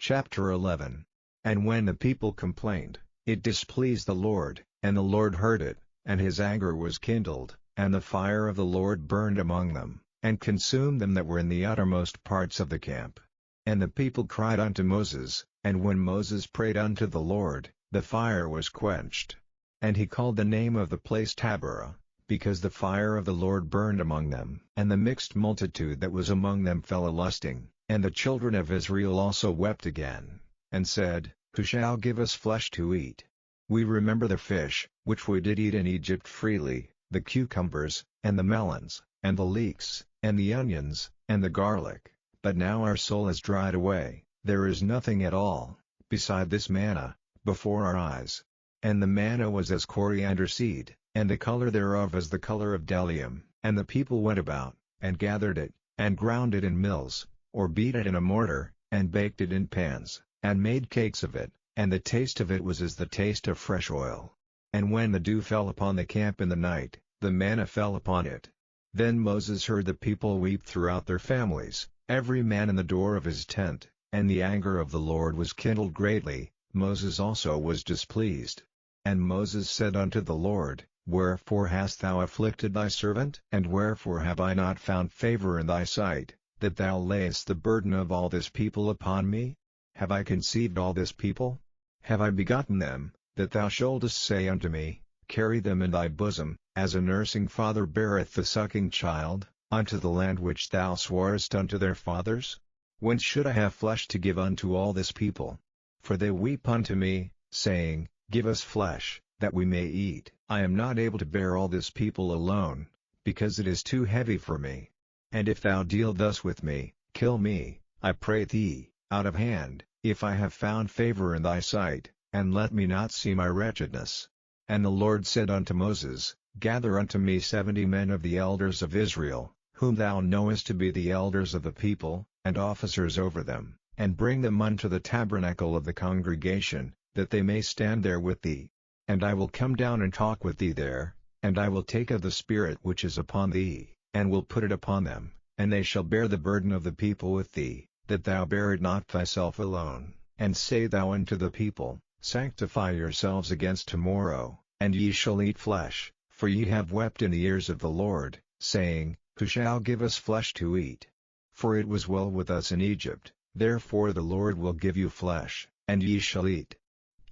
Chapter 11. And when the people complained, it displeased the Lord, and the Lord heard it, and his anger was kindled, and the fire of the Lord burned among them, and consumed them that were in the uttermost parts of the camp. And the people cried unto Moses, and when Moses prayed unto the Lord, the fire was quenched. And he called the name of the place Taberah, because the fire of the Lord burned among them. And the mixed multitude that was among them fell a-lusting, and the children of Israel also wept again, and said, Who shall give us flesh to eat? We remember the fish, which we did eat in Egypt freely, the cucumbers, and the melons, and the leeks, and the onions, and the garlic, but now our soul is dried away, there is nothing at all, beside this manna, before our eyes. And the manna was as coriander seed, and the color thereof as the color of bdellium. And the people went about, and gathered it, and ground it in mills, or beat it in a mortar, and baked it in pans, and made cakes of it, and the taste of it was as the taste of fresh oil. And when the dew fell upon the camp in the night, the manna fell upon it. Then Moses heard the people weep throughout their families, every man in the door of his tent, and the anger of the Lord was kindled greatly. Moses also was displeased. And Moses said unto the Lord, Wherefore hast thou afflicted thy servant? And wherefore have I not found favor in thy sight, that thou layest the burden of all this people upon me? Have I conceived all this people? Have I begotten them, that thou shouldest say unto me, Carry them in thy bosom, as a nursing father beareth the sucking child, unto the land which thou swarest unto their fathers? Whence should I have flesh to give unto all this people? For they weep unto me, saying, Give us flesh, that we may eat. I am not able to bear all this people alone, because it is too heavy for me. And if thou deal thus with me, kill me, I pray thee, out of hand, if I have found favor in thy sight, and let me not see my wretchedness. And the Lord said unto Moses, Gather unto me 70 men of the elders of Israel, whom thou knowest to be the elders of the people, and officers over them, and bring them unto the tabernacle of the congregation, that they may stand there with thee. And I will come down and talk with thee there, and I will take of the Spirit which is upon thee, and will put it upon them, and they shall bear the burden of the people with thee, that thou bear it not thyself alone. And say thou unto the people, Sanctify yourselves against tomorrow, and ye shall eat flesh, for ye have wept in the ears of the Lord, saying, Who shall give us flesh to eat? For it was well with us in Egypt, therefore the Lord will give you flesh, and ye shall eat.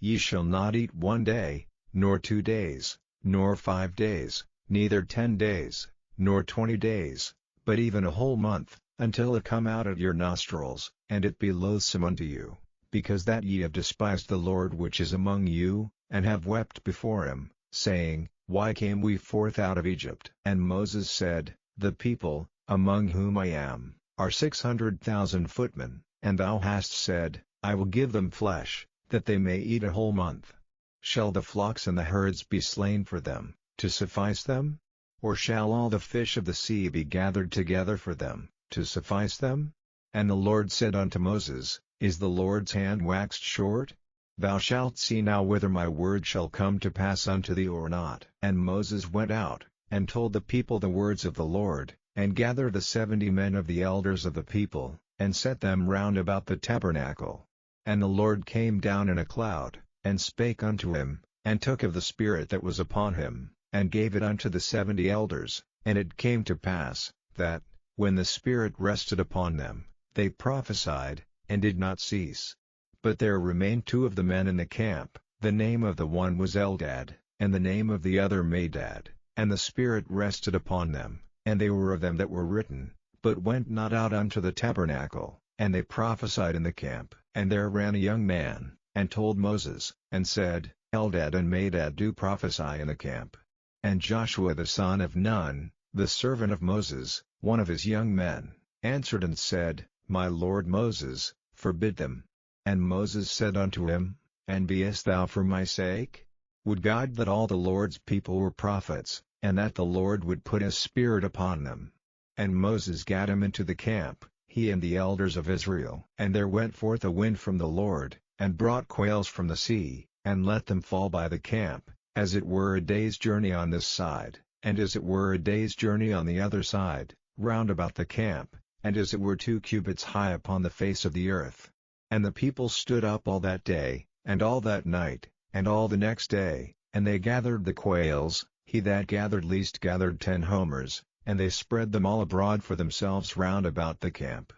Ye shall not eat 1 day, nor 2 days, nor 5 days, neither 10 days, nor 20 days, but even a whole month, until it come out at your nostrils, and it be loathsome unto you, because that ye have despised the Lord which is among you, and have wept before him, saying, Why came we forth out of Egypt? And Moses said, The people, among whom I am, are 600,000 footmen, and thou hast said, I will give them flesh, that they may eat a whole month. Shall the flocks and the herds be slain for them, to suffice them? Or shall all the fish of the sea be gathered together for them, to suffice them? And the Lord said unto Moses, Is the Lord's hand waxed short? Thou shalt see now whether my word shall come to pass unto thee or not. And Moses went out, and told the people the words of the Lord, and gathered the 70 men of the elders of the people, and set them round about the tabernacle. And the Lord came down in a cloud, and spake unto him, and took of the Spirit that was upon him, and gave it unto the 70 elders. And it came to pass, that, when the Spirit rested upon them, they prophesied, and did not cease. But there remained 2 of the men in the camp, the name of the one was Eldad, and the name of the other Medad, and the Spirit rested upon them, and they were of them that were written, but went not out unto the tabernacle, and they prophesied in the camp. And there ran a young man, and told Moses, and said, Eldad and Medad do prophesy in the camp. And Joshua the son of Nun, the servant of Moses, one of his young men, answered and said, My lord Moses, forbid them. And Moses said unto him, Enviest thou for my sake? Would God that all the Lord's people were prophets, and that the Lord would put his Spirit upon them. And Moses gat him into the camp, he and the elders of Israel. And there went forth a wind from the Lord, and brought quails from the sea, and let them fall by the camp, as it were a day's journey on this side, and as it were a day's journey on the other side, round about the camp, and as it were 2 cubits high upon the face of the earth. And the people stood up all that day, and all that night, and all the next day, and they gathered the quails. He that gathered least gathered 10 homers, and they spread them all abroad for themselves round about the camp.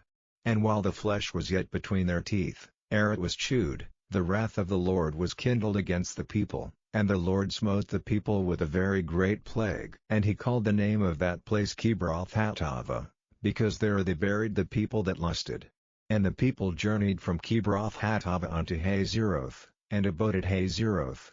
And while the flesh was yet between their teeth, ere it was chewed, the wrath of the Lord was kindled against the people, and the Lord smote the people with a very great plague. And he called the name of that place Kibroth-Hattaavah, because there they buried the people that lusted. And the people journeyed from Kibroth-Hattaavah unto Hazeroth, and abode at Hazeroth.